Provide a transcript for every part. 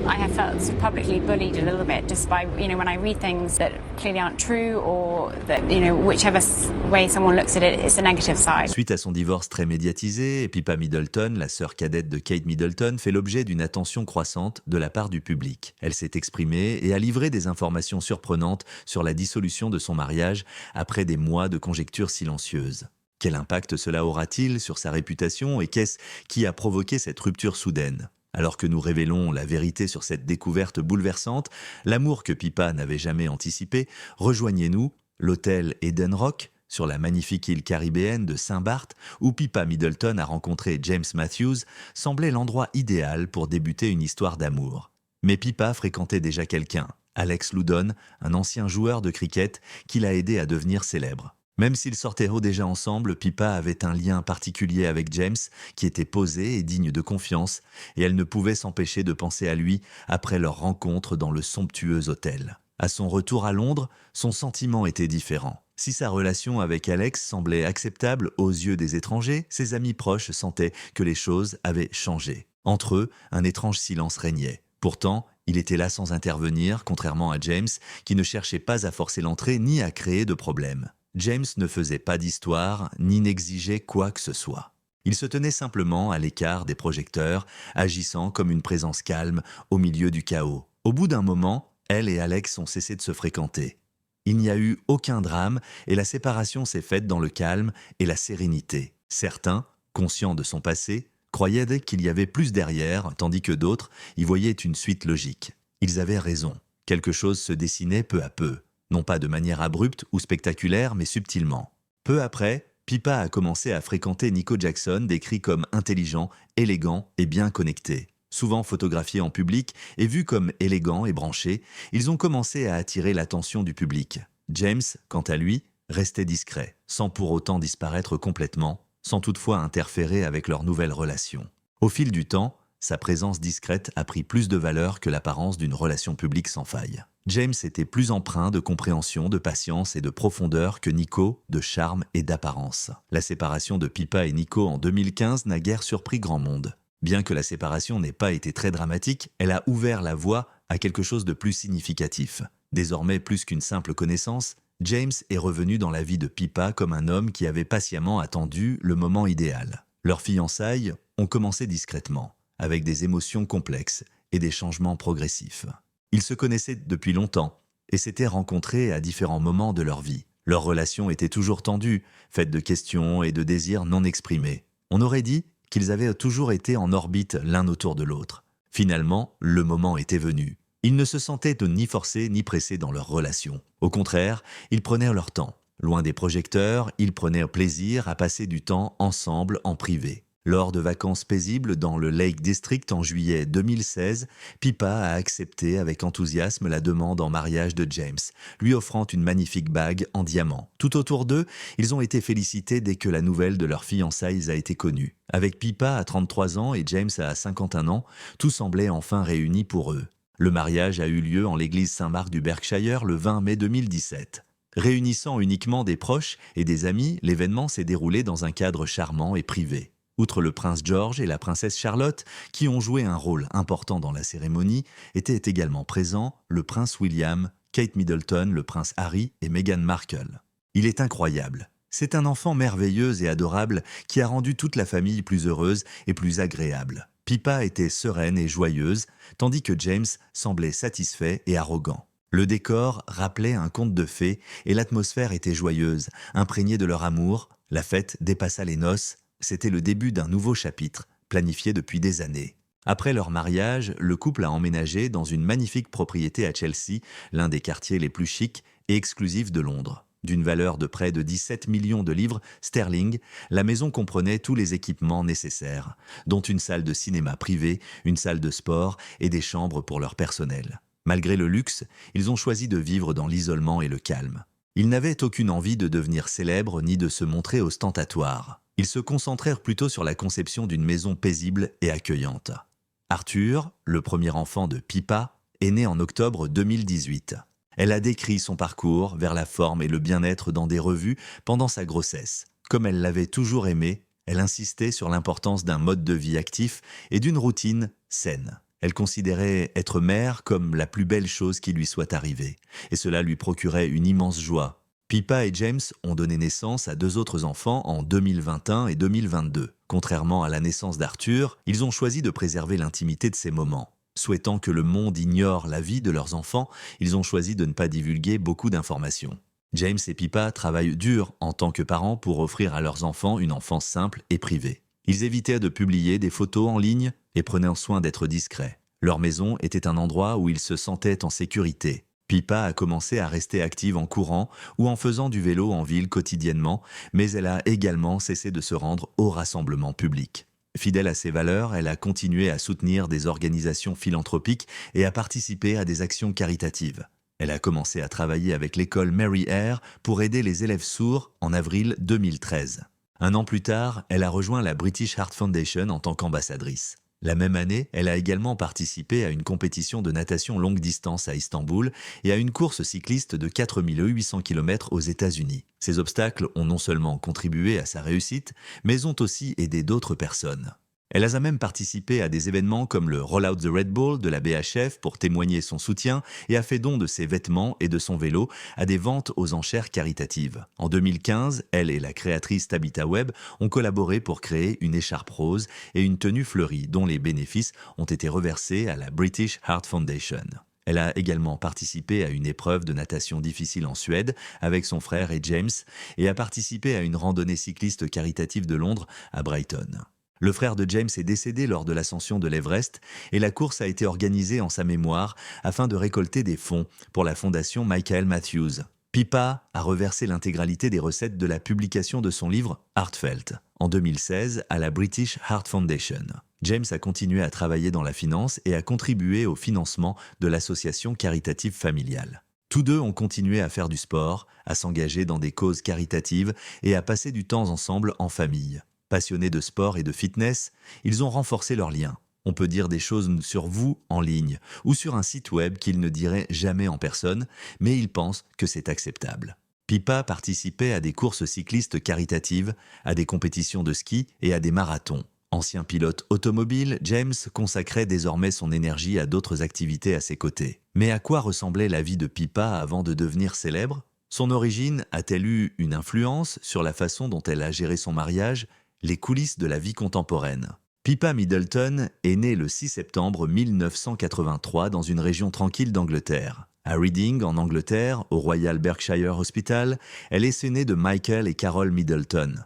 I have felt publicly bullied a little bit just by, when I read things that clearly aren't true or that, whichever way someone looks at it, it's a negative side. Suite à son divorce très médiatisé, Pippa Middleton, la sœur cadette de Kate Middleton, fait l'objet d'une attention croissante de la part du public. Elle s'est exprimée et a livré des informations surprenantes sur la dissolution de son mariage après des mois de conjectures silencieuses. Quel impact cela aura-t-il sur sa réputation et qu'est-ce qui a provoqué cette rupture soudaine ? Alors que nous révélons la vérité sur cette découverte bouleversante, l'amour que Pippa n'avait jamais anticipé, rejoignez-nous, l'hôtel Eden Rock, sur la magnifique île caribéenne de Saint-Barth, où Pippa Middleton a rencontré James Matthews, semblait l'endroit idéal pour débuter une histoire d'amour. Mais Pippa fréquentait déjà quelqu'un, Alex Loudon, un ancien joueur de cricket qui l'a aidé à devenir célèbre. Même s'ils sortaient déjà ensemble, Pippa avait un lien particulier avec James qui était posé et digne de confiance, et elle ne pouvait s'empêcher de penser à lui après leur rencontre dans le somptueux hôtel. À son retour à Londres, son sentiment était différent. Si sa relation avec Alex semblait acceptable aux yeux des étrangers, ses amis proches sentaient que les choses avaient changé. Entre eux, un étrange silence régnait. Pourtant, il était là sans intervenir, contrairement à James, qui ne cherchait pas à forcer l'entrée ni à créer de problème. James ne faisait pas d'histoire, ni n'exigeait quoi que ce soit. Il se tenait simplement à l'écart des projecteurs, agissant comme une présence calme au milieu du chaos. Au bout d'un moment, elle et Alex ont cessé de se fréquenter. Il n'y a eu aucun drame et la séparation s'est faite dans le calme et la sérénité. Certains, conscients de son passé, croyaient qu'il y avait plus derrière, tandis que d'autres y voyaient une suite logique. Ils avaient raison. Quelque chose se dessinait peu à peu. Non pas de manière abrupte ou spectaculaire, mais subtilement. Peu après, Pippa a commencé à fréquenter Nico Jackson, décrit comme intelligent, élégant et bien connecté. Souvent photographiés en public et vus comme élégants et branchés, ils ont commencé à attirer l'attention du public. James, quant à lui, restait discret, sans pour autant disparaître complètement, sans toutefois interférer avec leur nouvelle relation. Au fil du temps, sa présence discrète a pris plus de valeur que l'apparence d'une relation publique sans faille. James était plus empreint de compréhension, de patience et de profondeur que Nico, de charme et d'apparence. La séparation de Pippa et Nico en 2015 n'a guère surpris grand monde. Bien que la séparation n'ait pas été très dramatique, elle a ouvert la voie à quelque chose de plus significatif. Désormais plus qu'une simple connaissance, James est revenu dans la vie de Pippa comme un homme qui avait patiemment attendu le moment idéal. Leurs fiançailles ont commencé discrètement, avec des émotions complexes et des changements progressifs. Ils se connaissaient depuis longtemps et s'étaient rencontrés à différents moments de leur vie. Leur relation était toujours tendue, faite de questions et de désirs non exprimés. On aurait dit qu'ils avaient toujours été en orbite l'un autour de l'autre. Finalement, le moment était venu. Ils ne se sentaient ni forcés ni pressés dans leur relation. Au contraire, ils prenaient leur temps. Loin des projecteurs, ils prenaient plaisir à passer du temps ensemble en privé. Lors de vacances paisibles dans le Lake District en juillet 2016, Pippa a accepté avec enthousiasme la demande en mariage de James, lui offrant une magnifique bague en diamant. Tout autour d'eux, ils ont été félicités dès que la nouvelle de leurs fiançailles a été connue. Avec Pippa à 33 ans et James à 51 ans, tout semblait enfin réuni pour eux. Le mariage a eu lieu en l'église Saint-Marc du Berkshire le 20 mai 2017. Réunissant uniquement des proches et des amis, l'événement s'est déroulé dans un cadre charmant et privé. Outre le prince George et la princesse Charlotte, qui ont joué un rôle important dans la cérémonie, étaient également présents le prince William, Kate Middleton, le prince Harry et Meghan Markle. Il est incroyable. C'est un enfant merveilleux et adorable qui a rendu toute la famille plus heureuse et plus agréable. Pippa était sereine et joyeuse, tandis que James semblait satisfait et arrogant. Le décor rappelait un conte de fées et l'atmosphère était joyeuse, imprégnée de leur amour. La fête dépassa les noces. C'était le début d'un nouveau chapitre, planifié depuis des années. Après leur mariage, le couple a emménagé dans une magnifique propriété à Chelsea, l'un des quartiers les plus chics et exclusifs de Londres. D'une valeur de près de 17 millions de livres sterling, la maison comprenait tous les équipements nécessaires, dont une salle de cinéma privée, une salle de sport et des chambres pour leur personnel. Malgré le luxe, ils ont choisi de vivre dans l'isolement et le calme. Ils n'avaient aucune envie de devenir célèbres ni de se montrer ostentatoires. Ils se concentrèrent plutôt sur la conception d'une maison paisible et accueillante. Arthur, le premier enfant de Pippa, est né en octobre 2018. Elle a décrit son parcours vers la forme et le bien-être dans des revues pendant sa grossesse. Comme elle l'avait toujours aimé, elle insistait sur l'importance d'un mode de vie actif et d'une routine saine. Elle considérait être mère comme la plus belle chose qui lui soit arrivée, et cela lui procurait une immense joie. Pippa et James ont donné naissance à 2 autres enfants en 2021 et 2022. Contrairement à la naissance d'Arthur, ils ont choisi de préserver l'intimité de ces moments. Souhaitant que le monde ignore la vie de leurs enfants, ils ont choisi de ne pas divulguer beaucoup d'informations. James et Pippa travaillent dur en tant que parents pour offrir à leurs enfants une enfance simple et privée. Ils évitaient de publier des photos en ligne et prenaient soin d'être discrets. Leur maison était un endroit où ils se sentaient en sécurité. Pippa a commencé à rester active en courant ou en faisant du vélo en ville quotidiennement, mais elle a également cessé de se rendre aux rassemblements publics. Fidèle à ses valeurs, elle a continué à soutenir des organisations philanthropiques et à participer à des actions caritatives. Elle a commencé à travailler avec l'école Mary Eyre pour aider les élèves sourds en avril 2013. Un an plus tard, elle a rejoint la British Heart Foundation en tant qu'ambassadrice. La même année, elle a également participé à une compétition de natation longue distance à Istanbul et à une course cycliste de 4800 km aux États-Unis. Ces obstacles ont non seulement contribué à sa réussite, mais ont aussi aidé d'autres personnes. Elle a même participé à des événements comme le Roll Out the Red Bull de la BHF pour témoigner son soutien et a fait don de ses vêtements et de son vélo à des ventes aux enchères caritatives. En 2015, elle et la créatrice Tabitha Webb ont collaboré pour créer une écharpe rose et une tenue fleurie dont les bénéfices ont été reversés à la British Heart Foundation. Elle a également participé à une épreuve de natation difficile en Suède avec son frère et James et a participé à une randonnée cycliste caritative de Londres à Brighton. Le frère de James est décédé lors de l'ascension de l'Everest et la course a été organisée en sa mémoire afin de récolter des fonds pour la fondation Michael Matthews. Pippa a reversé l'intégralité des recettes de la publication de son livre Heartfelt en 2016 à la British Heart Foundation. James a continué à travailler dans la finance et a contribué au financement de l'association caritative familiale. Tous deux ont continué à faire du sport, à s'engager dans des causes caritatives et à passer du temps ensemble en famille. Passionnés de sport et de fitness, ils ont renforcé leurs liens. On peut dire des choses sur vous en ligne ou sur un site web qu'ils ne diraient jamais en personne, mais ils pensent que c'est acceptable. Pippa participait à des courses cyclistes caritatives, à des compétitions de ski et à des marathons. Ancien pilote automobile, James consacrait désormais son énergie à d'autres activités à ses côtés. Mais à quoi ressemblait la vie de Pippa avant de devenir célèbre ? Son origine a-t-elle eu une influence sur la façon dont elle a géré son mariage ? Les coulisses de la vie contemporaine. Pippa Middleton est née le 6 septembre 1983 dans une région tranquille d'Angleterre. À Reading, en Angleterre, au Royal Berkshire Hospital, elle est l'aînée de Michael et Carol Middleton.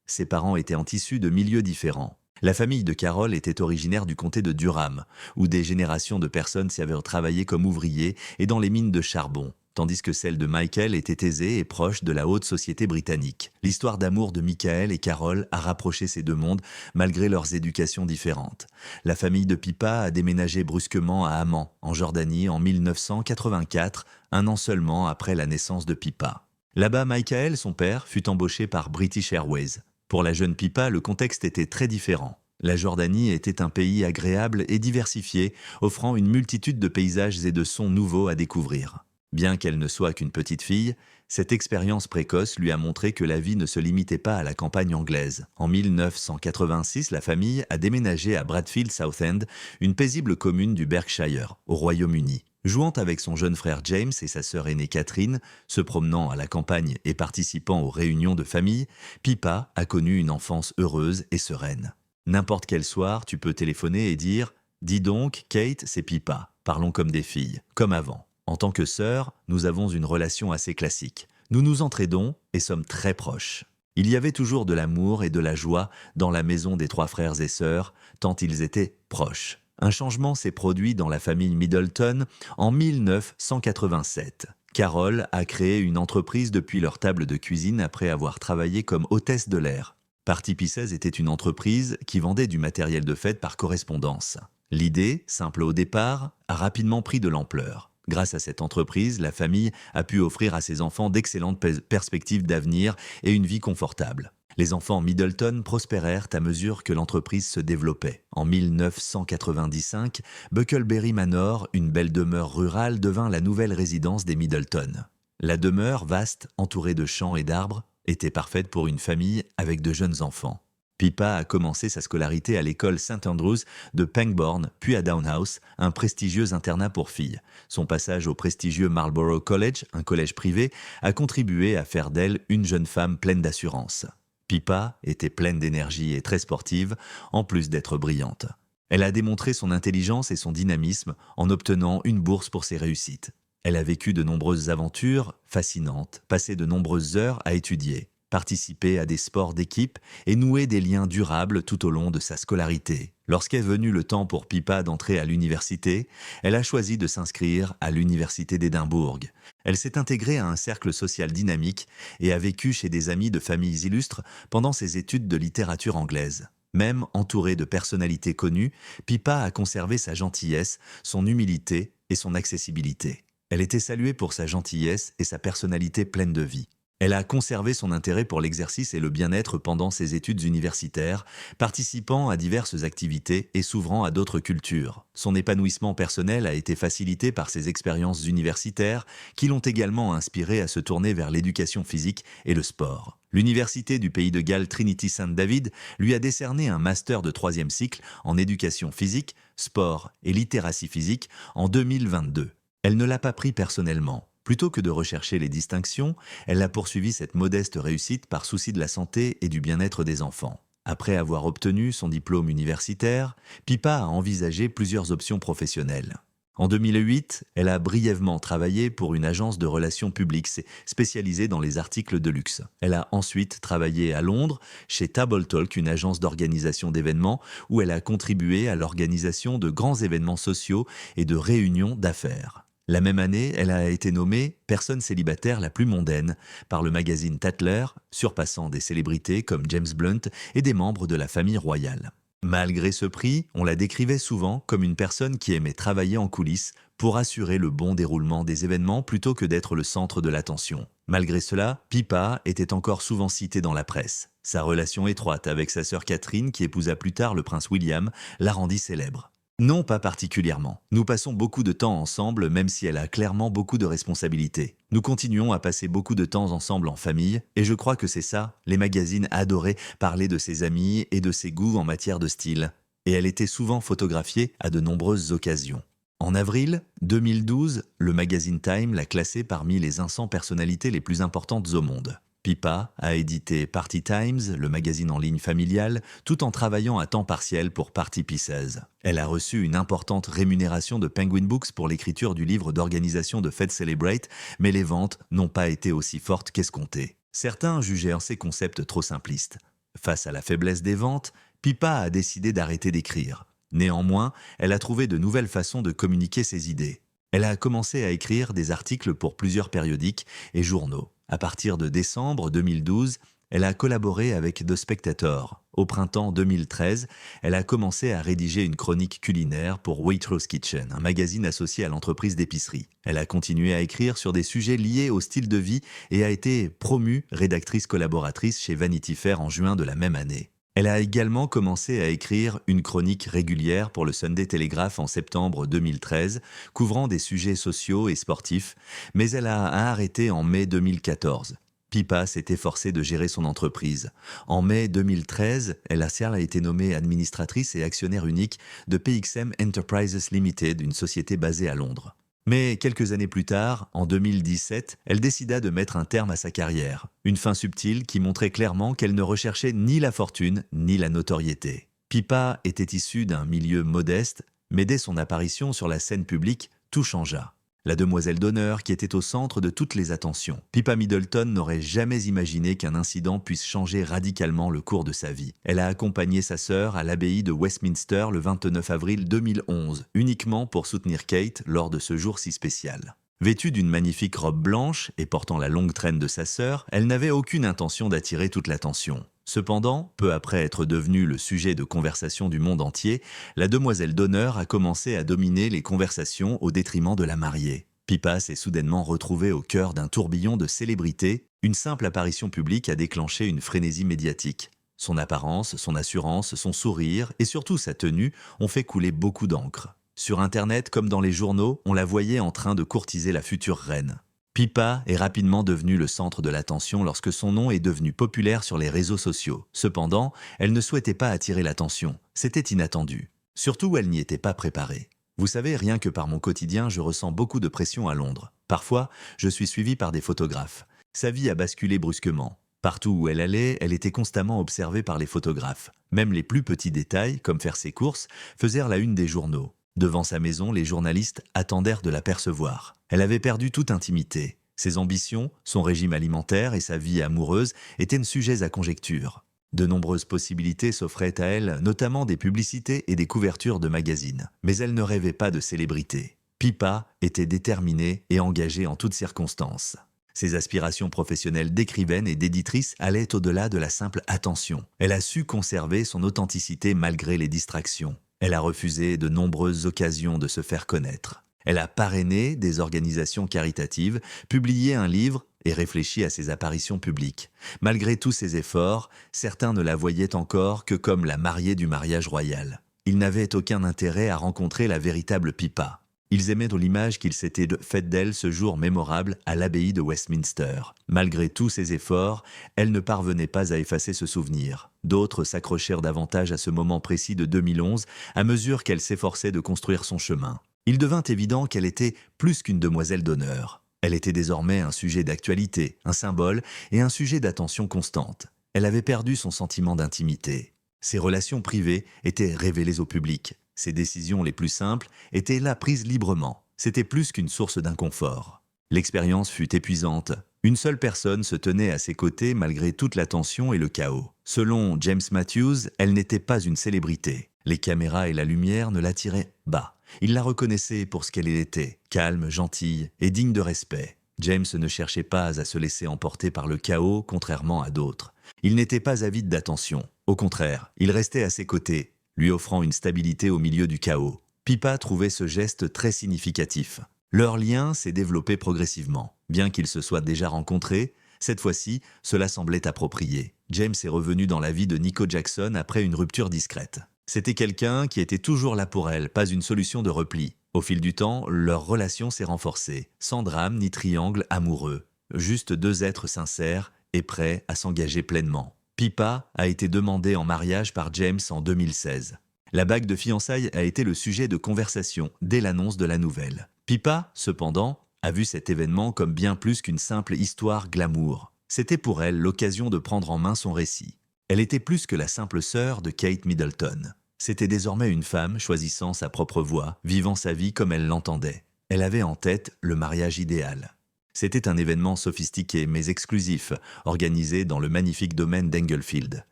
Ses parents étaient en tissus de milieux différents. La famille de Carol était originaire du comté de Durham, où des générations de personnes s'y avaient travaillé comme ouvriers et dans les mines de charbon, tandis que celle de Michael était aisée et proche de la haute société britannique. L'histoire d'amour de Michael et Carol a rapproché ces deux mondes malgré leurs éducations différentes. La famille de Pippa a déménagé brusquement à Amman, en Jordanie, en 1984, un an seulement après la naissance de Pippa. Là-bas, Michael, son père, fut embauché par British Airways. Pour la jeune Pippa, le contexte était très différent. La Jordanie était un pays agréable et diversifié, offrant une multitude de paysages et de sons nouveaux à découvrir. Bien qu'elle ne soit qu'une petite fille, cette expérience précoce lui a montré que la vie ne se limitait pas à la campagne anglaise. En 1986, la famille a déménagé à Bradfield Southend, une paisible commune du Berkshire, au Royaume-Uni. Jouant avec son jeune frère James et sa sœur aînée Catherine, se promenant à la campagne et participant aux réunions de famille, Pippa a connu une enfance heureuse et sereine. N'importe quel soir, tu peux téléphoner et dire « Dis donc, Kate, c'est Pippa. Parlons comme des filles, comme avant. » En tant que sœurs, nous avons une relation assez classique. Nous nous entraidons et sommes très proches. Il y avait toujours de l'amour et de la joie dans la maison des 3 frères et sœurs, tant ils étaient proches. Un changement s'est produit dans la famille Middleton en 1987. Carol a créé une entreprise depuis leur table de cuisine après avoir travaillé comme hôtesse de l'air. Party Pieces était une entreprise qui vendait du matériel de fête par correspondance. L'idée, simple au départ, a rapidement pris de l'ampleur. Grâce à cette entreprise, la famille a pu offrir à ses enfants d'excellentes perspectives d'avenir et une vie confortable. Les enfants Middleton prospérèrent à mesure que l'entreprise se développait. En 1995, Buckleberry Manor, une belle demeure rurale, devint la nouvelle résidence des Middleton. La demeure, vaste, entourée de champs et d'arbres, était parfaite pour une famille avec de jeunes enfants. Pippa a commencé sa scolarité à l'école St Andrews de Pangbourne, puis à Downhouse, un prestigieux internat pour filles. Son passage au prestigieux Marlborough College, un collège privé, a contribué à faire d'elle une jeune femme pleine d'assurance. Pippa était pleine d'énergie et très sportive, en plus d'être brillante. Elle a démontré son intelligence et son dynamisme en obtenant une bourse pour ses réussites. Elle a vécu de nombreuses aventures fascinantes, passé de nombreuses heures à étudier, participer à des sports d'équipe et nouer des liens durables tout au long de sa scolarité. Lorsqu'est venu le temps pour Pippa d'entrer à l'université, elle a choisi de s'inscrire à l'université d'Édimbourg. Elle s'est intégrée à un cercle social dynamique et a vécu chez des amis de familles illustres pendant ses études de littérature anglaise. Même entourée de personnalités connues, Pippa a conservé sa gentillesse, son humilité et son accessibilité. Elle était saluée pour sa gentillesse et sa personnalité pleine de vie. Elle a conservé son intérêt pour l'exercice et le bien-être pendant ses études universitaires, participant à diverses activités et s'ouvrant à d'autres cultures. Son épanouissement personnel a été facilité par ses expériences universitaires qui l'ont également inspiré à se tourner vers l'éducation physique et le sport. L'Université du Pays de Galles Trinity St David lui a décerné un master de 3e cycle en éducation physique, sport et littératie physique en 2022. Elle ne l'a pas pris personnellement. Plutôt que de rechercher les distinctions, elle a poursuivi cette modeste réussite par souci de la santé et du bien-être des enfants. Après avoir obtenu son diplôme universitaire, Pippa a envisagé plusieurs options professionnelles. En 2008, elle a brièvement travaillé pour une agence de relations publiques spécialisée dans les articles de luxe. Elle a ensuite travaillé à Londres, chez Table Talk, une agence d'organisation d'événements, où elle a contribué à l'organisation de grands événements sociaux et de réunions d'affaires. La même année, elle a été nommée « personne célibataire la plus mondaine » par le magazine Tatler, surpassant des célébrités comme James Blunt et des membres de la famille royale. Malgré ce prix, on la décrivait souvent comme une personne qui aimait travailler en coulisses pour assurer le bon déroulement des événements plutôt que d'être le centre de l'attention. Malgré cela, Pippa était encore souvent citée dans la presse. Sa relation étroite avec sa sœur Catherine, qui épousa plus tard le prince William, la rendit célèbre. Non, pas particulièrement. Nous passons beaucoup de temps ensemble, même si elle a clairement beaucoup de responsabilités. Nous continuons à passer beaucoup de temps ensemble en famille, et je crois que c'est ça, les magazines adoraient parler de ses amis et de ses goûts en matière de style. Et elle était souvent photographiée à de nombreuses occasions. En avril 2012, le magazine Time l'a classée parmi les 100 personnalités les plus importantes au monde. Pippa a édité Party Times, le magazine en ligne familial, tout en travaillant à temps partiel pour Party Pieces. Elle a reçu une importante rémunération de Penguin Books pour l'écriture du livre d'organisation de Fête Celebrate, mais les ventes n'ont pas été aussi fortes qu'escomptées. Certains jugeaient ces concepts trop simplistes. Face à la faiblesse des ventes, Pippa a décidé d'arrêter d'écrire. Néanmoins, elle a trouvé de nouvelles façons de communiquer ses idées. Elle a commencé à écrire des articles pour plusieurs périodiques et journaux. À partir de décembre 2012, elle a collaboré avec The Spectator. Au printemps 2013, elle a commencé à rédiger une chronique culinaire pour Waitrose Kitchen, un magazine associé à l'entreprise d'épicerie. Elle a continué à écrire sur des sujets liés au style de vie et a été promue rédactrice collaboratrice chez Vanity Fair en juin de la même année. Elle a également commencé à écrire une chronique régulière pour le Sunday Telegraph en septembre 2013, couvrant des sujets sociaux et sportifs, mais elle a arrêté en mai 2014. Pippa s'est efforcée de gérer son entreprise. En mai 2013, elle a été nommée administratrice et actionnaire unique de PXM Enterprises Limited, une société basée à Londres. Mais quelques années plus tard, en 2017, elle décida de mettre un terme à sa carrière. Une fin subtile qui montrait clairement qu'elle ne recherchait ni la fortune ni la notoriété. Pippa était issue d'un milieu modeste, mais dès son apparition sur la scène publique, tout changea. La demoiselle d'honneur qui était au centre de toutes les attentions. Pippa Middleton n'aurait jamais imaginé qu'un incident puisse changer radicalement le cours de sa vie. Elle a accompagné sa sœur à l'abbaye de Westminster le 29 avril 2011, uniquement pour soutenir Kate lors de ce jour si spécial. Vêtue d'une magnifique robe blanche et portant la longue traîne de sa sœur, elle n'avait aucune intention d'attirer toute l'attention. Cependant, peu après être devenue le sujet de conversation du monde entier, la demoiselle d'honneur a commencé à dominer les conversations au détriment de la mariée. Pippa s'est soudainement retrouvée au cœur d'un tourbillon de célébrités. Une simple apparition publique a déclenché une frénésie médiatique. Son apparence, son assurance, son sourire et surtout sa tenue ont fait couler beaucoup d'encre. Sur Internet comme dans les journaux, on la voyait en train de courtiser la future reine. Pippa est rapidement devenue le centre de l'attention lorsque son nom est devenu populaire sur les réseaux sociaux. Cependant, elle ne souhaitait pas attirer l'attention. C'était inattendu. Surtout, elle n'y était pas préparée. Vous savez, rien que par mon quotidien, je ressens beaucoup de pression à Londres. Parfois, je suis suivi par des photographes. Sa vie a basculé brusquement. Partout où elle allait, elle était constamment observée par les photographes. Même les plus petits détails, comme faire ses courses, faisaient la une des journaux. Devant sa maison, les journalistes attendèrent de l'apercevoir. Elle avait perdu toute intimité. Ses ambitions, son régime alimentaire et sa vie amoureuse étaient sujets à conjecture. De nombreuses possibilités s'offraient à elle, notamment des publicités et des couvertures de magazines. Mais elle ne rêvait pas de célébrité. Pippa était déterminée et engagée en toutes circonstances. Ses aspirations professionnelles d'écrivaine et d'éditrice allaient au-delà de la simple attention. Elle a su conserver son authenticité malgré les distractions. Elle a refusé de nombreuses occasions de se faire connaître. Elle a parrainé des organisations caritatives, publié un livre et réfléchi à ses apparitions publiques. Malgré tous ses efforts, certains ne la voyaient encore que comme la mariée du mariage royal. Ils n'avaient aucun intérêt à rencontrer la véritable Pippa. Ils aimaient l'image qu'il s'était faite d'elle ce jour mémorable à l'abbaye de Westminster. Malgré tous ses efforts, elle ne parvenait pas à effacer ce souvenir. D'autres s'accrochèrent davantage à ce moment précis de 2011 à mesure qu'elle s'efforçait de construire son chemin. Il devint évident qu'elle était plus qu'une demoiselle d'honneur. Elle était désormais un sujet d'actualité, un symbole et un sujet d'attention constante. Elle avait perdu son sentiment d'intimité. Ses relations privées étaient révélées au public. Ses décisions les plus simples étaient là prises librement. C'était plus qu'une source d'inconfort. L'expérience fut épuisante. Une seule personne se tenait à ses côtés malgré toute la tension et le chaos. Selon James Matthews, elle n'était pas une célébrité. Les caméras et la lumière ne l'attiraient pas. Il la reconnaissait pour ce qu'elle était, calme, gentille et digne de respect. James ne cherchait pas à se laisser emporter par le chaos, contrairement à d'autres. Il n'était pas avide d'attention. Au contraire, il restait à ses côtés, lui offrant une stabilité au milieu du chaos. Pippa trouvait ce geste très significatif. Leur lien s'est développé progressivement. Bien qu'ils se soient déjà rencontrés, cette fois-ci, cela semblait approprié. James est revenu dans la vie de Nico Jackson après une rupture discrète. C'était quelqu'un qui était toujours là pour elle, pas une solution de repli. Au fil du temps, leur relation s'est renforcée, sans drame ni triangle amoureux. Juste deux êtres sincères et prêts à s'engager pleinement. Pippa a été demandée en mariage par James en 2016. La bague de fiançailles a été le sujet de conversation dès l'annonce de la nouvelle. Pippa, cependant, a vu cet événement comme bien plus qu'une simple histoire glamour. C'était pour elle l'occasion de prendre en main son récit. Elle était plus que la simple sœur de Kate Middleton. C'était désormais une femme choisissant sa propre voie, vivant sa vie comme elle l'entendait. Elle avait en tête le mariage idéal. C'était un événement sophistiqué mais exclusif, organisé dans le magnifique domaine d'Englefield.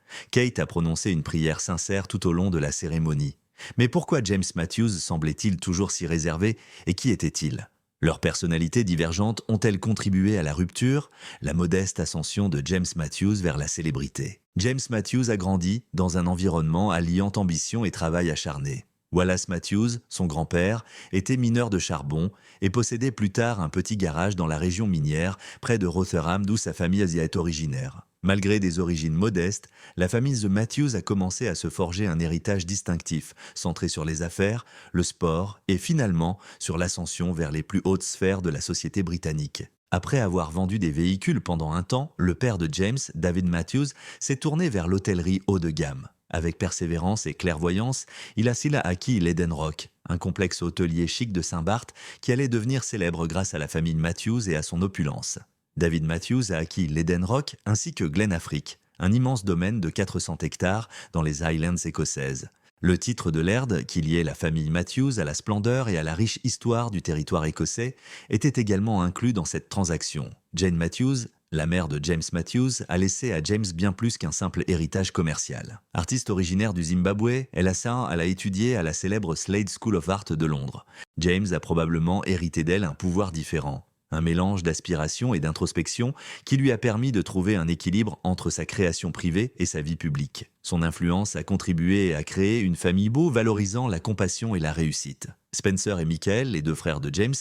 Kate a prononcé une prière sincère tout au long de la cérémonie. Mais pourquoi James Matthews semblait-il toujours si réservé et qui était-il ? Leurs personnalités divergentes ont-elles contribué à la rupture, la modeste ascension de James Matthews vers la célébrité ? James Matthews a grandi dans un environnement alliant ambition et travail acharné. Wallace Matthews, son grand-père, était mineur de charbon et possédait plus tard un petit garage dans la région minière, près de Rotherham, d'où sa famille est originaire. Malgré des origines modestes, la famille The Matthews a commencé à se forger un héritage distinctif, centré sur les affaires, le sport et finalement sur l'ascension vers les plus hautes sphères de la société britannique. Après avoir vendu des véhicules pendant un temps, le père de James, David Matthews, s'est tourné vers l'hôtellerie haut de gamme. Avec persévérance et clairvoyance, il a acquis l'Eden Rock, un complexe hôtelier chic de Saint-Barth qui allait devenir célèbre grâce à la famille Matthews et à son opulence. David Matthews a acquis l'Eden Rock ainsi que Glen Affric, un immense domaine de 400 hectares dans les Highlands écossaises. Le titre de laird, qui liait la famille Matthews à la splendeur et à la riche histoire du territoire écossais, était également inclus dans cette transaction. Jane Matthews, la mère de James Matthews, a laissé à James bien plus qu'un simple héritage commercial. Artiste originaire du Zimbabwe, elle a étudié à la célèbre Slade School of Art de Londres. James a probablement hérité d'elle un pouvoir différent. Un mélange d'aspiration et d'introspection qui lui a permis de trouver un équilibre entre sa création privée et sa vie publique. Son influence a contribué à créer une famille beau valorisant la compassion et la réussite. Spencer et Michael, les deux frères de James,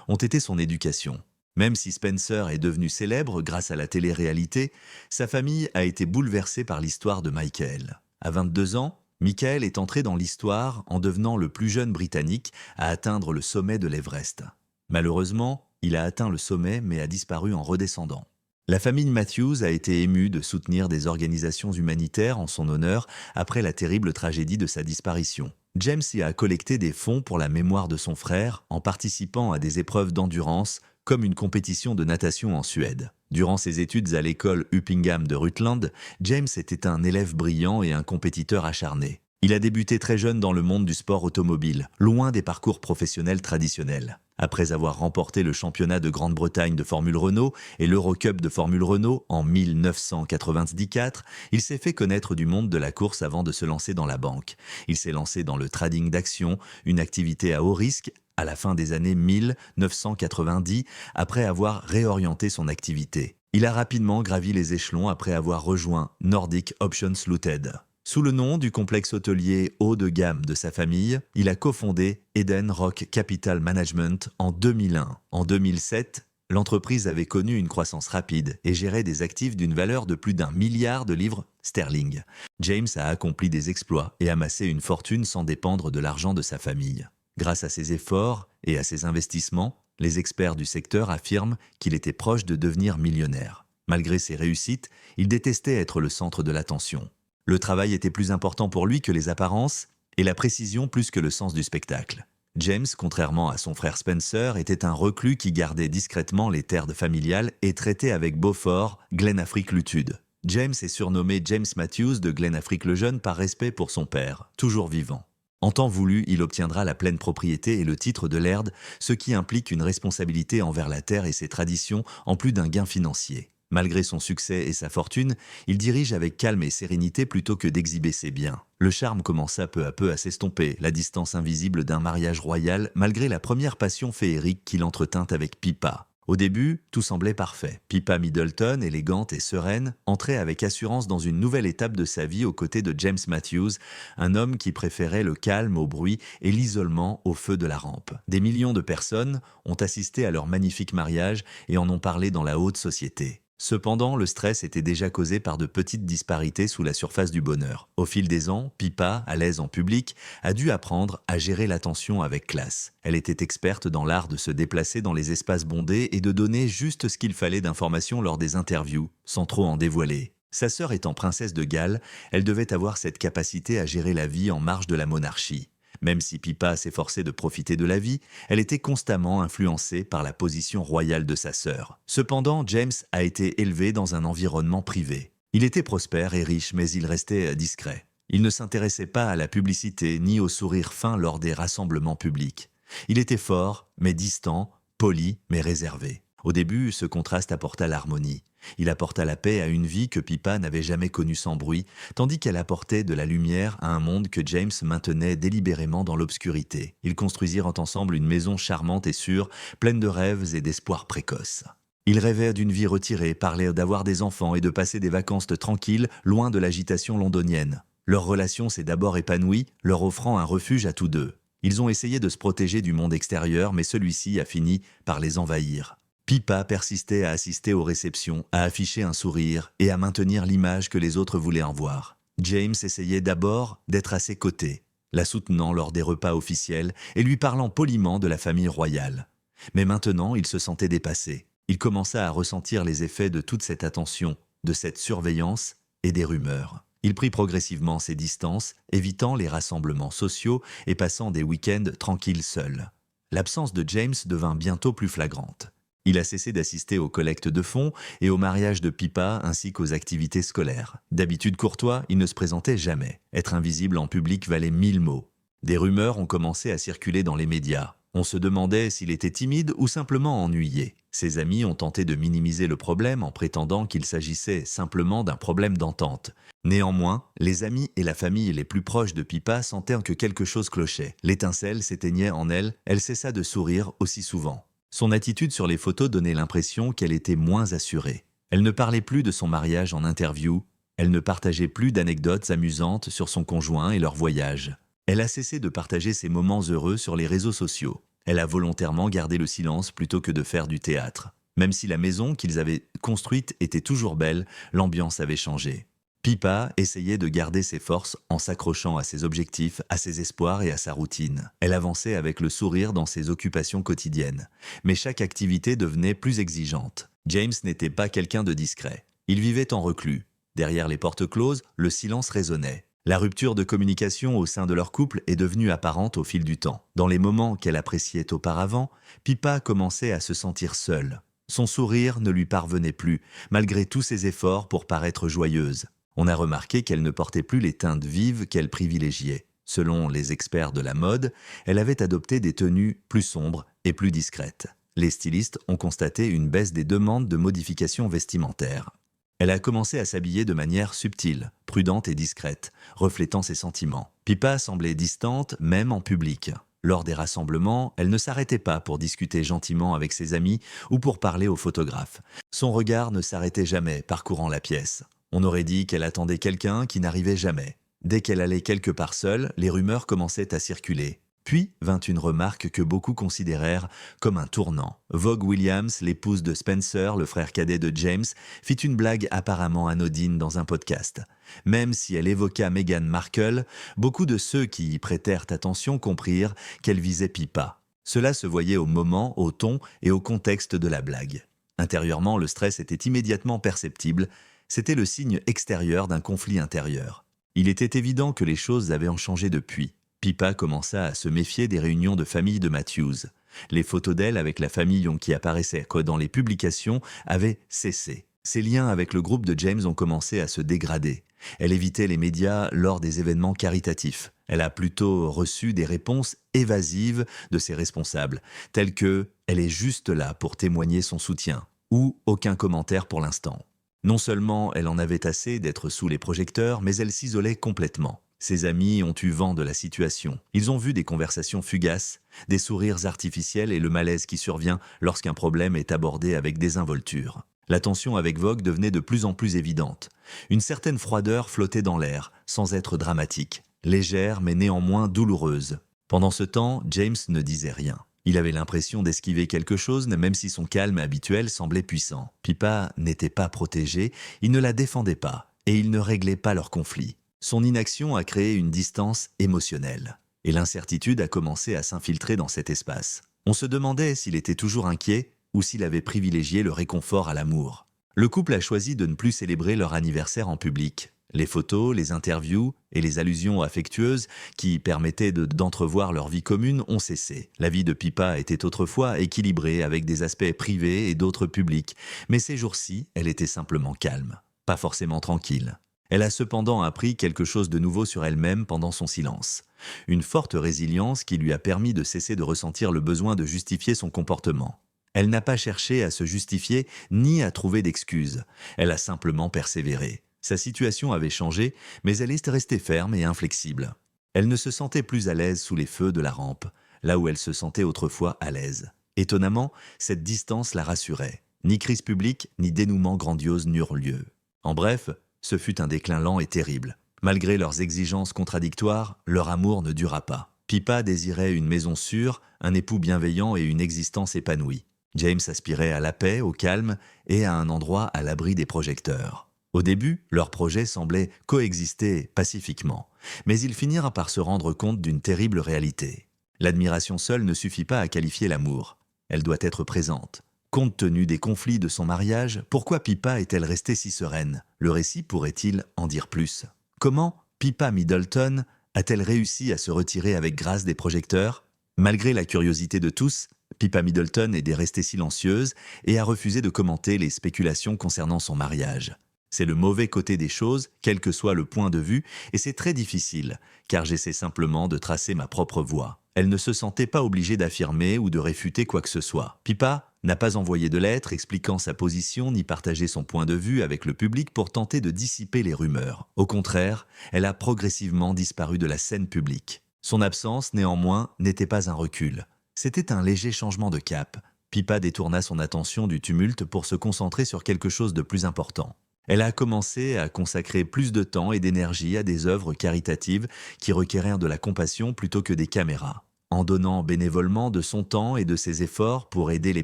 ont été son éducation. Même si Spencer est devenu célèbre grâce à la télé-réalité, sa famille a été bouleversée par l'histoire de Michael. À 22 ans, Michael est entré dans l'histoire en devenant le plus jeune Britannique à atteindre le sommet de l'Everest. Malheureusement, il a atteint le sommet mais a disparu en redescendant. La famille Matthews a été émue de soutenir des organisations humanitaires en son honneur après la terrible tragédie de sa disparition. James y a collecté des fonds pour la mémoire de son frère en participant à des épreuves d'endurance comme une compétition de natation en Suède. Durant ses études à l'école Uppingham de Rutland, James était un élève brillant et un compétiteur acharné. Il a débuté très jeune dans le monde du sport automobile, loin des parcours professionnels traditionnels. Après avoir remporté le championnat de Grande-Bretagne de Formule Renault et l'Eurocup de Formule Renault en 1994, il s'est fait connaître du monde de la course avant de se lancer dans la banque. Il s'est lancé dans le trading d'actions, une activité à haut risque, à la fin des années 1990, après avoir réorienté son activité. Il a rapidement gravi les échelons après avoir rejoint Nordic Options Limited. Sous le nom du complexe hôtelier haut de gamme de sa famille, il a cofondé Eden Rock Capital Management en 2001. En 2007, l'entreprise avait connu une croissance rapide et gérait des actifs d'une valeur de plus d'1 milliard de livres sterling. James a accompli des exploits et amassé une fortune sans dépendre de l'argent de sa famille. Grâce à ses efforts et à ses investissements, les experts du secteur affirment qu'il était proche de devenir millionnaire. Malgré ses réussites, il détestait être le centre de l'attention. Le travail était plus important pour lui que les apparences et la précision plus que le sens du spectacle. James, contrairement à son frère Spencer, était un reclus qui gardait discrètement les terres familiales et traitait avec Beaufort Glenafrique Lutude. James est surnommé James Matthews de Glenafrique le Jeune par respect pour son père, toujours vivant. En temps voulu, il obtiendra la pleine propriété et le titre de laird, ce qui implique une responsabilité envers la terre et ses traditions en plus d'un gain financier. Malgré son succès et sa fortune, il dirige avec calme et sérénité plutôt que d'exhiber ses biens. Le charme commença peu à peu à s'estomper, la distance invisible d'un mariage royal, malgré la première passion féerique qu'il entretint avec Pippa. Au début, tout semblait parfait. Pippa Middleton, élégante et sereine, entrait avec assurance dans une nouvelle étape de sa vie aux côtés de James Matthews, un homme qui préférait le calme au bruit et l'isolement au feu de la rampe. Des millions de personnes ont assisté à leur magnifique mariage et en ont parlé dans la haute société. Cependant, le stress était déjà causé par de petites disparités sous la surface du bonheur. Au fil des ans, Pippa, à l'aise en public, a dû apprendre à gérer l'attention avec classe. Elle était experte dans l'art de se déplacer dans les espaces bondés et de donner juste ce qu'il fallait d'informations lors des interviews, sans trop en dévoiler. Sa sœur étant princesse de Galles, elle devait avoir cette capacité à gérer la vie en marge de la monarchie. Même si Pippa s'efforçait de profiter de la vie, elle était constamment influencée par la position royale de sa sœur. Cependant, James a été élevé dans un environnement privé. Il était prospère et riche, mais il restait discret. Il ne s'intéressait pas à la publicité ni au sourire fin lors des rassemblements publics. Il était fort, mais distant, poli, mais réservé. Au début, ce contraste apporta l'harmonie. Il apporta la paix à une vie que Pippa n'avait jamais connue sans bruit, tandis qu'elle apportait de la lumière à un monde que James maintenait délibérément dans l'obscurité. Ils construisirent ensemble une maison charmante et sûre, pleine de rêves et d'espoirs précoces. Ils rêvèrent d'une vie retirée, parlaient d'avoir des enfants et de passer des vacances tranquilles, loin de l'agitation londonienne. Leur relation s'est d'abord épanouie, leur offrant un refuge à tous deux. Ils ont essayé de se protéger du monde extérieur, mais celui-ci a fini par les envahir. Pippa persistait à assister aux réceptions, à afficher un sourire et à maintenir l'image que les autres voulaient en voir. James essayait d'abord d'être à ses côtés, la soutenant lors des repas officiels et lui parlant poliment de la famille royale. Mais maintenant, il se sentait dépassé. Il commença à ressentir les effets de toute cette attention, de cette surveillance et des rumeurs. Il prit progressivement ses distances, évitant les rassemblements sociaux et passant des week-ends tranquilles seul. L'absence de James devint bientôt plus flagrante. Il a cessé d'assister aux collectes de fonds et au mariage de Pippa ainsi qu'aux activités scolaires. D'habitude courtois, il ne se présentait jamais. Être invisible en public valait 1000 mots. Des rumeurs ont commencé à circuler dans les médias. On se demandait s'il était timide ou simplement ennuyé. Ses amis ont tenté de minimiser le problème en prétendant qu'il s'agissait simplement d'un problème d'entente. Néanmoins, les amis et la famille les plus proches de Pippa sentèrent que quelque chose clochait. L'étincelle s'éteignait en elle, elle cessa de sourire aussi souvent. Son attitude sur les photos donnait l'impression qu'elle était moins assurée. Elle ne parlait plus de son mariage en interview, elle ne partageait plus d'anecdotes amusantes sur son conjoint et leur voyage. Elle a cessé de partager ses moments heureux sur les réseaux sociaux. Elle a volontairement gardé le silence plutôt que de faire du théâtre. Même si la maison qu'ils avaient construite était toujours belle, l'ambiance avait changé. Pippa essayait de garder ses forces en s'accrochant à ses objectifs, à ses espoirs et à sa routine. Elle avançait avec le sourire dans ses occupations quotidiennes. Mais chaque activité devenait plus exigeante. James n'était pas quelqu'un de discret. Il vivait en reclus. Derrière les portes closes, le silence résonnait. La rupture de communication au sein de leur couple est devenue apparente au fil du temps. Dans les moments qu'elle appréciait auparavant, Pippa commençait à se sentir seule. Son sourire ne lui parvenait plus, malgré tous ses efforts pour paraître joyeuse. On a remarqué qu'elle ne portait plus les teintes vives qu'elle privilégiait. Selon les experts de la mode, elle avait adopté des tenues plus sombres et plus discrètes. Les stylistes ont constaté une baisse des demandes de modifications vestimentaires. Elle a commencé à s'habiller de manière subtile, prudente et discrète, reflétant ses sentiments. Pippa semblait distante, même en public. Lors des rassemblements, elle ne s'arrêtait pas pour discuter gentiment avec ses amis ou pour parler aux photographes. Son regard ne s'arrêtait jamais parcourant la pièce. On aurait dit qu'elle attendait quelqu'un qui n'arrivait jamais. Dès qu'elle allait quelque part seule, les rumeurs commençaient à circuler. Puis vint une remarque que beaucoup considérèrent comme un tournant. Vogue Williams, l'épouse de Spencer, le frère cadet de James, fit une blague apparemment anodine dans un podcast. Même si elle évoqua Meghan Markle, beaucoup de ceux qui y prêtèrent attention comprirent qu'elle visait Pippa. Cela se voyait au moment, au ton et au contexte de la blague. Intérieurement, le stress était immédiatement perceptible. C'était le signe extérieur d'un conflit intérieur. Il était évident que les choses avaient changé depuis. Pippa commença à se méfier des réunions de famille de Matthews. Les photos d'elle avec la famille qui apparaissaient dans les publications avaient cessé. Ses liens avec le groupe de James ont commencé à se dégrader. Elle évitait les médias lors des événements caritatifs. Elle a plutôt reçu des réponses évasives de ses responsables, telles que « elle est juste là pour témoigner son soutien » ou « aucun commentaire pour l'instant ». Non seulement elle en avait assez d'être sous les projecteurs, mais elle s'isolait complètement. Ses amis ont eu vent de la situation. Ils ont vu des conversations fugaces, des sourires artificiels et le malaise qui survient lorsqu'un problème est abordé avec désinvolture. La tension avec Vogue devenait de plus en plus évidente. Une certaine froideur flottait dans l'air, sans être dramatique, légère mais néanmoins douloureuse. Pendant ce temps, James ne disait rien. Il avait l'impression d'esquiver quelque chose, même si son calme habituel semblait puissant. Pippa n'était pas protégée, il ne la défendait pas, et il ne réglait pas leur conflit. Son inaction a créé une distance émotionnelle, et l'incertitude a commencé à s'infiltrer dans cet espace. On se demandait s'il était toujours inquiet ou s'il avait privilégié le réconfort à l'amour. Le couple a choisi de ne plus célébrer leur anniversaire en public. Les photos, les interviews et les allusions affectueuses qui permettaient d'entrevoir leur vie commune ont cessé. La vie de Pippa était autrefois équilibrée avec des aspects privés et d'autres publics, mais ces jours-ci, elle était simplement calme, pas forcément tranquille. Elle a cependant appris quelque chose de nouveau sur elle-même pendant son silence. Une forte résilience qui lui a permis de cesser de ressentir le besoin de justifier son comportement. Elle n'a pas cherché à se justifier ni à trouver d'excuses. Elle a simplement persévéré. Sa situation avait changé, mais elle est restée ferme et inflexible. Elle ne se sentait plus à l'aise sous les feux de la rampe, là où elle se sentait autrefois à l'aise. Étonnamment, cette distance la rassurait. Ni crise publique, ni dénouement grandiose n'eurent lieu. En bref, ce fut un déclin lent et terrible. Malgré leurs exigences contradictoires, leur amour ne dura pas. Pippa désirait une maison sûre, un époux bienveillant et une existence épanouie. James aspirait à la paix, au calme et à un endroit à l'abri des projecteurs. Au début, leurs projets semblaient coexister pacifiquement, mais ils finirent par se rendre compte d'une terrible réalité. L'admiration seule ne suffit pas à qualifier l'amour. Elle doit être présente. Compte tenu des conflits de son mariage, pourquoi Pippa est-elle restée si sereine? Le récit pourrait-il en dire plus? Comment Pippa Middleton a-t-elle réussi à se retirer avec grâce des projecteurs? Malgré la curiosité de tous, Pippa Middleton est restée silencieuse et a refusé de commenter les spéculations concernant son mariage. C'est le mauvais côté des choses, quel que soit le point de vue, et c'est très difficile, car j'essaie simplement de tracer ma propre voie. Elle ne se sentait pas obligée d'affirmer ou de réfuter quoi que ce soit. Pippa n'a pas envoyé de lettre expliquant sa position ni partagé son point de vue avec le public pour tenter de dissiper les rumeurs. Au contraire, elle a progressivement disparu de la scène publique. Son absence, néanmoins, n'était pas un recul. C'était un léger changement de cap. Pippa détourna son attention du tumulte pour se concentrer sur quelque chose de plus important. Elle a commencé à consacrer plus de temps et d'énergie à des œuvres caritatives qui requérèrent de la compassion plutôt que des caméras. En donnant bénévolement de son temps et de ses efforts pour aider les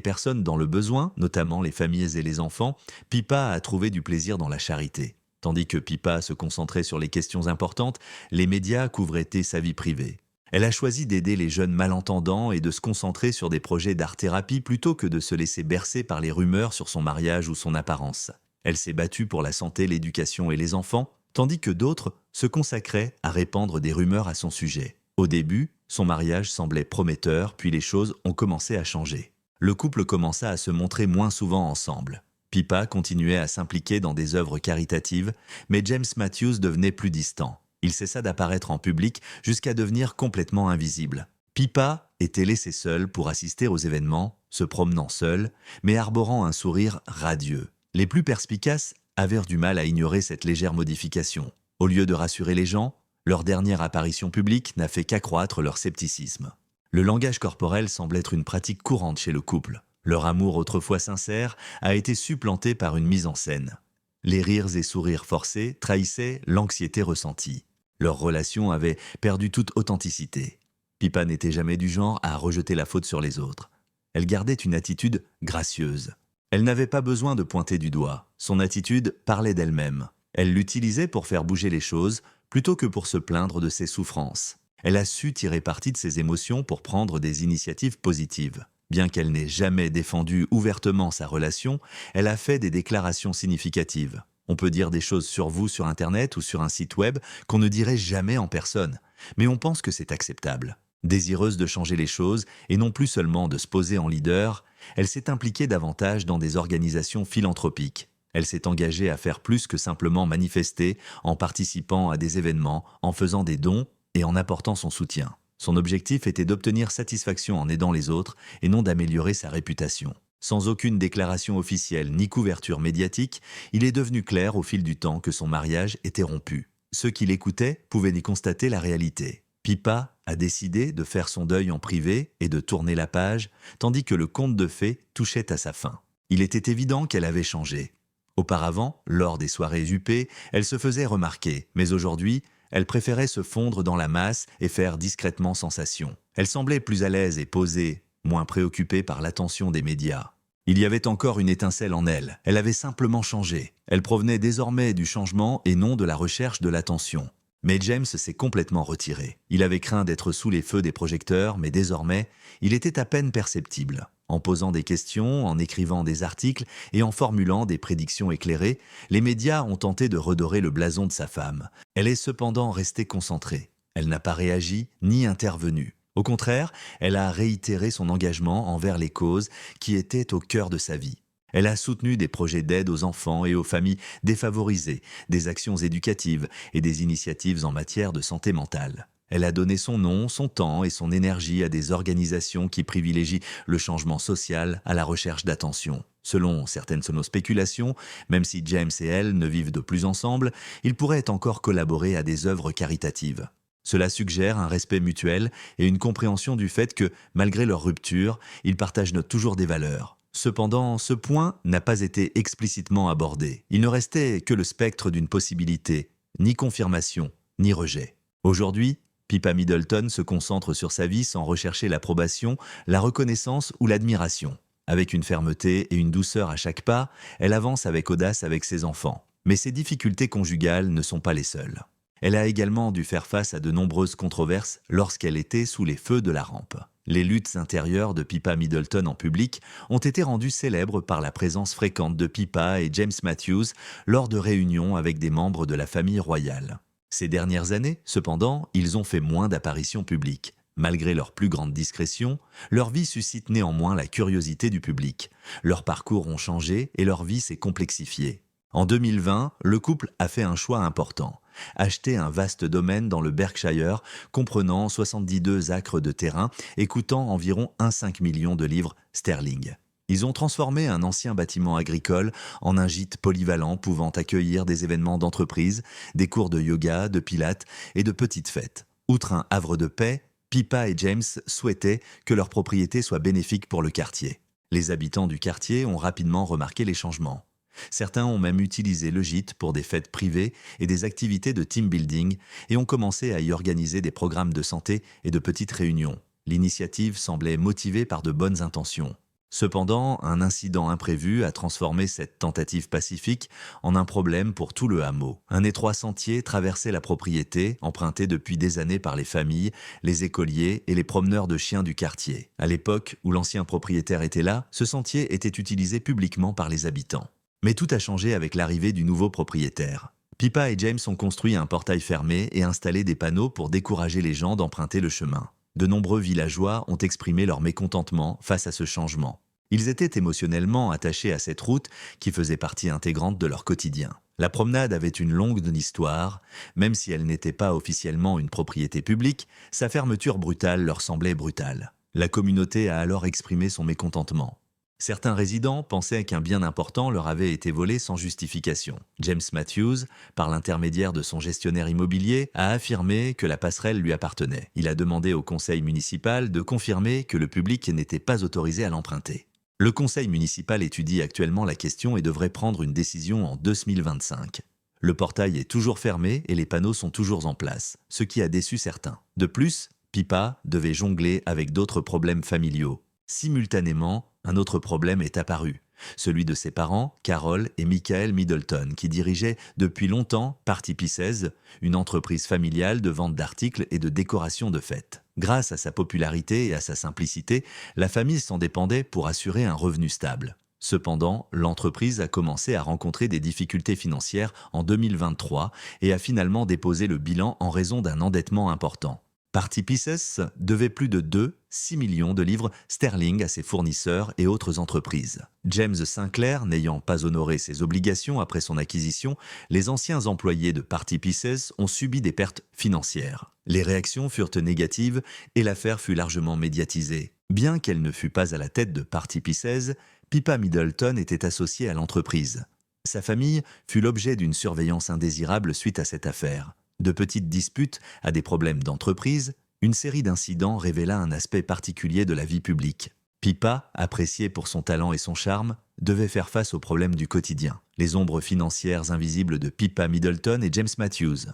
personnes dans le besoin, notamment les familles et les enfants, Pippa a trouvé du plaisir dans la charité. Tandis que Pippa se concentrait sur les questions importantes, les médias couvraient sa vie privée. Elle a choisi d'aider les jeunes malentendants et de se concentrer sur des projets d'art-thérapie plutôt que de se laisser bercer par les rumeurs sur son mariage ou son apparence. Elle s'est battue pour la santé, l'éducation et les enfants, tandis que d'autres se consacraient à répandre des rumeurs à son sujet. Au début, son mariage semblait prometteur, puis les choses ont commencé à changer. Le couple commença à se montrer moins souvent ensemble. Pippa continuait à s'impliquer dans des œuvres caritatives, mais James Matthews devenait plus distant. Il cessa d'apparaître en public jusqu'à devenir complètement invisible. Pippa était laissée seule pour assister aux événements, se promenant seule, mais arborant un sourire radieux. Les plus perspicaces avaient du mal à ignorer cette légère modification. Au lieu de rassurer les gens, leur dernière apparition publique n'a fait qu'accroître leur scepticisme. Le langage corporel semble être une pratique courante chez le couple. Leur amour autrefois sincère a été supplanté par une mise en scène. Les rires et sourires forcés trahissaient l'anxiété ressentie. Leur relation avait perdu toute authenticité. Pippa n'était jamais du genre à rejeter la faute sur les autres. Elle gardait une attitude gracieuse. Elle n'avait pas besoin de pointer du doigt. Son attitude parlait d'elle-même. Elle l'utilisait pour faire bouger les choses plutôt que pour se plaindre de ses souffrances. Elle a su tirer parti de ses émotions pour prendre des initiatives positives. Bien qu'elle n'ait jamais défendu ouvertement sa relation, elle a fait des déclarations significatives. On peut dire des choses sur vous sur Internet ou sur un site web qu'on ne dirait jamais en personne, mais on pense que c'est acceptable. Désireuse de changer les choses et non plus seulement de se poser en leader, elle s'est impliquée davantage dans des organisations philanthropiques. Elle s'est engagée à faire plus que simplement manifester en participant à des événements, en faisant des dons et en apportant son soutien. Son objectif était d'obtenir satisfaction en aidant les autres et non d'améliorer sa réputation. Sans aucune déclaration officielle ni couverture médiatique, il est devenu clair au fil du temps que son mariage était rompu. Ceux qui l'écoutaient pouvaient y constater la réalité. Pippa a décidé de faire son deuil en privé et de tourner la page, tandis que le conte de fées touchait à sa fin. Il était évident qu'elle avait changé. Auparavant, lors des soirées huppées, elle se faisait remarquer, mais aujourd'hui, elle préférait se fondre dans la masse et faire discrètement sensation. Elle semblait plus à l'aise et posée, moins préoccupée par l'attention des médias. Il y avait encore une étincelle en elle. Elle avait simplement changé. Elle provenait désormais du changement et non de la recherche de l'attention. Mais James s'est complètement retiré. Il avait craint d'être sous les feux des projecteurs, mais désormais, il était à peine perceptible. En posant des questions, en écrivant des articles et en formulant des prédictions éclairées, les médias ont tenté de redorer le blason de sa femme. Elle est cependant restée concentrée. Elle n'a pas réagi ni intervenu. Au contraire, elle a réitéré son engagement envers les causes qui étaient au cœur de sa vie. Elle a soutenu des projets d'aide aux enfants et aux familles défavorisées, des actions éducatives et des initiatives en matière de santé mentale. Elle a donné son nom, son temps et son énergie à des organisations qui privilégient le changement social à la recherche d'attention. Selon certaines de nos spéculations, même si James et elle ne vivent de plus ensemble, ils pourraient encore collaborer à des œuvres caritatives. Cela suggère un respect mutuel et une compréhension du fait que, malgré leur rupture, ils partagent toujours des valeurs. Cependant, ce point n'a pas été explicitement abordé. Il ne restait que le spectre d'une possibilité, ni confirmation, ni rejet. Aujourd'hui, Pippa Middleton se concentre sur sa vie sans rechercher l'approbation, la reconnaissance ou l'admiration. Avec une fermeté et une douceur à chaque pas, elle avance avec audace avec ses enfants. Mais ses difficultés conjugales ne sont pas les seules. Elle a également dû faire face à de nombreuses controverses lorsqu'elle était sous les feux de la rampe. Les luttes intérieures de Pippa Middleton en public ont été rendues célèbres par la présence fréquente de Pippa et James Matthews lors de réunions avec des membres de la famille royale. Ces dernières années, cependant, ils ont fait moins d'apparitions publiques. Malgré leur plus grande discrétion, leur vie suscite néanmoins la curiosité du public. Leurs parcours ont changé et leur vie s'est complexifiée. En 2020, le couple a fait un choix important. Acheter un vaste domaine dans le Berkshire, comprenant 72 acres de terrain et coûtant environ 1,5 million de livres sterling. Ils ont transformé un ancien bâtiment agricole en un gîte polyvalent pouvant accueillir des événements d'entreprise, des cours de yoga, de pilates et de petites fêtes. Outre un havre de paix, Pippa et James souhaitaient que leur propriété soit bénéfique pour le quartier. Les habitants du quartier ont rapidement remarqué les changements. Certains ont même utilisé le gîte pour des fêtes privées et des activités de team building et ont commencé à y organiser des programmes de santé et de petites réunions. L'initiative semblait motivée par de bonnes intentions. Cependant, un incident imprévu a transformé cette tentative pacifique en un problème pour tout le hameau. Un étroit sentier traversait la propriété, emprunté depuis des années par les familles, les écoliers et les promeneurs de chiens du quartier. À l'époque où l'ancien propriétaire était là, ce sentier était utilisé publiquement par les habitants. Mais tout a changé avec l'arrivée du nouveau propriétaire. Pippa et James ont construit un portail fermé et installé des panneaux pour décourager les gens d'emprunter le chemin. De nombreux villageois ont exprimé leur mécontentement face à ce changement. Ils étaient émotionnellement attachés à cette route qui faisait partie intégrante de leur quotidien. La promenade avait une longue histoire, même si elle n'était pas officiellement une propriété publique, sa fermeture brutale leur semblait brutale. La communauté a alors exprimé son mécontentement. Certains résidents pensaient qu'un bien important leur avait été volé sans justification. James Matthews, par l'intermédiaire de son gestionnaire immobilier, a affirmé que la passerelle lui appartenait. Il a demandé au conseil municipal de confirmer que le public n'était pas autorisé à l'emprunter. Le conseil municipal étudie actuellement la question et devrait prendre une décision en 2025. Le portail est toujours fermé et les panneaux sont toujours en place, ce qui a déçu certains. De plus, Pippa devait jongler avec d'autres problèmes familiaux. Simultanément, un autre problème est apparu, celui de ses parents, Carol et Michael Middleton, qui dirigeaient depuis longtemps Party Pieces, une entreprise familiale de vente d'articles et de décoration de fêtes. Grâce à sa popularité et à sa simplicité, la famille s'en dépendait pour assurer un revenu stable. Cependant, l'entreprise a commencé à rencontrer des difficultés financières en 2023 et a finalement déposé le bilan en raison d'un endettement important. Party Pieces devait plus de 6 millions de livres sterling à ses fournisseurs et autres entreprises. James Sinclair n'ayant pas honoré ses obligations après son acquisition, les anciens employés de Party Pieces ont subi des pertes financières. Les réactions furent négatives et l'affaire fut largement médiatisée. Bien qu'elle ne fût pas à la tête de Party Pieces, Pippa Middleton était associée à l'entreprise. Sa famille fut l'objet d'une surveillance indésirable suite à cette affaire. De petites disputes à des problèmes d'entreprise, une série d'incidents révéla un aspect particulier de la vie publique. Pippa, appréciée pour son talent et son charme, devait faire face aux problèmes du quotidien, les ombres financières invisibles de Pippa Middleton et James Matthews.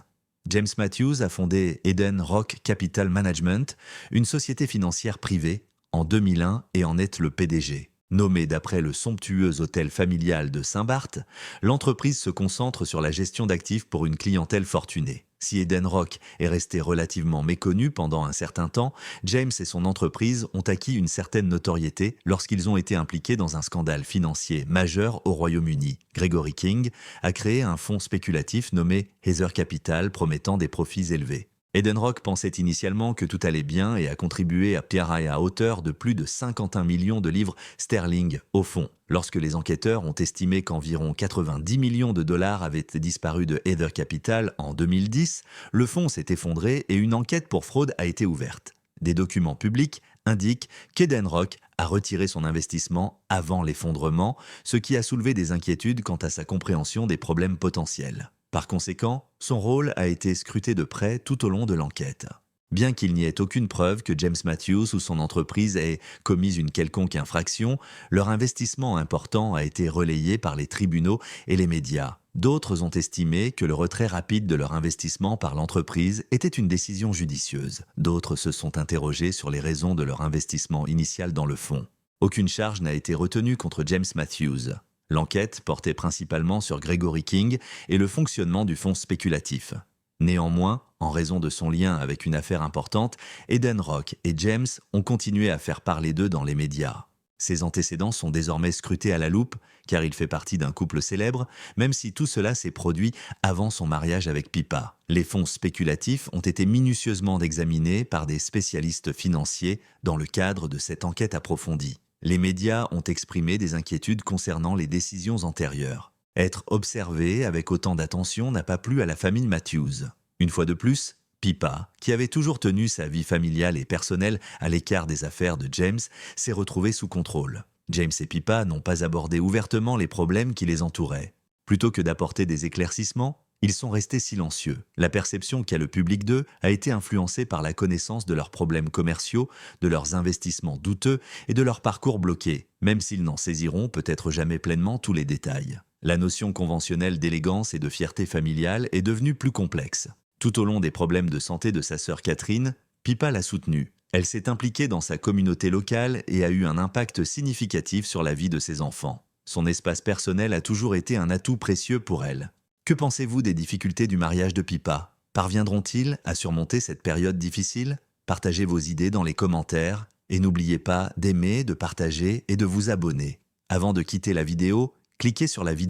James Matthews a fondé Eden Rock Capital Management, une société financière privée, en 2001 et en est le PDG. Nommée d'après le somptueux hôtel familial de Saint-Barth, l'entreprise se concentre sur la gestion d'actifs pour une clientèle fortunée. Si Eden Rock est resté relativement méconnu pendant un certain temps, James et son entreprise ont acquis une certaine notoriété lorsqu'ils ont été impliqués dans un scandale financier majeur au Royaume-Uni. Gregory King a créé un fonds spéculatif nommé Heather Capital promettant des profits élevés. Eden Rock pensait initialement que tout allait bien et a contribué à payer à hauteur de plus de 51 millions de livres sterling au fond. Lorsque les enquêteurs ont estimé qu'environ 90 millions de dollars avaient disparu de Heather Capital en 2010, le fonds s'est effondré et une enquête pour fraude a été ouverte. Des documents publics indiquent qu'Eden Rock a retiré son investissement avant l'effondrement, ce qui a soulevé des inquiétudes quant à sa compréhension des problèmes potentiels. Par conséquent, son rôle a été scruté de près tout au long de l'enquête. Bien qu'il n'y ait aucune preuve que James Matthews ou son entreprise ait commis une quelconque infraction, leur investissement important a été relayé par les tribunaux et les médias. D'autres ont estimé que le retrait rapide de leur investissement par l'entreprise était une décision judicieuse. D'autres se sont interrogés sur les raisons de leur investissement initial dans le fonds. Aucune charge n'a été retenue contre James Matthews. L'enquête portait principalement sur Gregory King et le fonctionnement du fonds spéculatif. Néanmoins, en raison de son lien avec une affaire importante, Eden Rock et James ont continué à faire parler d'eux dans les médias. Ses antécédents sont désormais scrutés à la loupe, car il fait partie d'un couple célèbre, même si tout cela s'est produit avant son mariage avec Pippa. Les fonds spéculatifs ont été minutieusement examinés par des spécialistes financiers dans le cadre de cette enquête approfondie. Les médias ont exprimé des inquiétudes concernant les décisions antérieures. Être observé avec autant d'attention n'a pas plu à la famille Matthews. Une fois de plus, Pippa, qui avait toujours tenu sa vie familiale et personnelle à l'écart des affaires de James, s'est retrouvée sous contrôle. James et Pippa n'ont pas abordé ouvertement les problèmes qui les entouraient. Plutôt que d'apporter des éclaircissements, ils sont restés silencieux. La perception qu'a le public d'eux a été influencée par la connaissance de leurs problèmes commerciaux, de leurs investissements douteux et de leur parcours bloqué, même s'ils n'en saisiront peut-être jamais pleinement tous les détails. La notion conventionnelle d'élégance et de fierté familiale est devenue plus complexe. Tout au long des problèmes de santé de sa sœur Catherine, Pippa l'a soutenue. Elle s'est impliquée dans sa communauté locale et a eu un impact significatif sur la vie de ses enfants. Son espace personnel a toujours été un atout précieux pour elle. Que pensez-vous des difficultés du mariage de Pippa? Parviendront-ils à surmonter cette période difficile? Partagez vos idées dans les commentaires et n'oubliez pas d'aimer, de partager et de vous abonner. Avant de quitter la vidéo, cliquez sur la vidéo